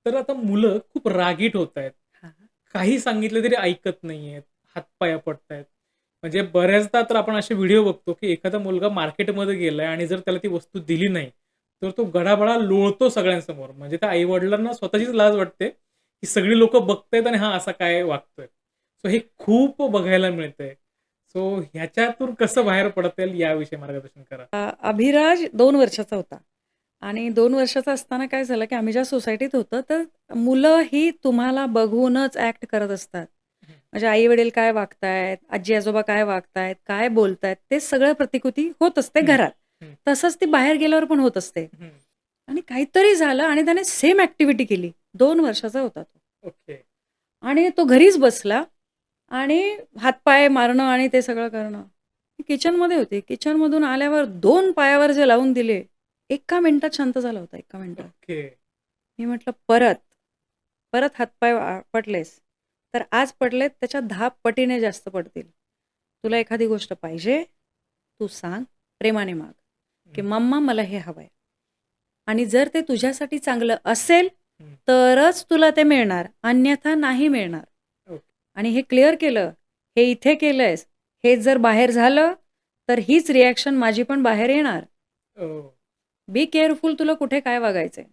तर आता मुलं खूप रागीट होतायत. हां. काही सांगितलं तरी ऐकत नाहीयेत. हातपाय आपटतायत. म्हणजे बऱ्याचदा तर आपण असे व्हिडिओ बघतो, की एखादा मुलगा मार्केटमध्ये गेलाय आणि जर त्याला ती वस्तू दिली नाही, तर तो गडाबडा लोळतो सगळ्यांसमोर. म्हणजे त्या आई-वडिलांना स्वतःचीच लाज वाटते, की सगळी लोकं बघतायत आणि हा असा काय वागतोय. सो हे खूप बघायला मिळतंय. सो ह्याच्यातून कसं बाहेर पडता येईल याविषयी मार्गदर्शन करा? अभिराज 2 वर्षाचा होता आणि 2 वर्षाचा असताना काय झालं, की आम्ही ज्या सोसायटीत होतो, तर मुलं ही तुम्हाला बघूनच ॲक्ट करत असतात. हं, म्हणजे आई-वडील काय वागतायत, आजी-आजोबा काय वागतायत, काय बोलतायत, ते सगळं प्रतिकृती होत असते हं, घरात. हं, तसंच ती बाहेर गेल्यावर पण होत असते. हं. आणि काहीतरी झालं आणि त्याने सेम ॲक्टिव्हिटी केली. 2 वर्षाचा होता तो. ओके. आणि तो घरीच बसला आणि हातपाय मारणं आणि ते सगळं करणं. मी किचनमध्ये होते. किचनमधून आल्यावर 2 पायावर जे लावून दिले, एका मिनिटात शांत झाला होता, एका मिनिटात. ओके. मी म्हटलं, "परत, परत हातपाय पडलेस, तर आज पडलेत त्याच्या 10 पटीने जास्त पडतील. तुला एखादी गोष्ट पाहिजे, तू सांग, प्रेमाने माग, की हं, मम्मा मला हे हवंय आणि जर ते तुझ्यासाठी चांगलं असेल, हं. तरच तुला ते मिळणार, अन्यथा नाही मिळणार." ओके. आणि हे क्लिअर केलं, हे इथे केलंयस, हे जर बाहेर झालं, तर हीच रिएक्शन माझी पण बाहेर येणार. ओह! बी केअरफुल तुला कुठे काय वागायचंय.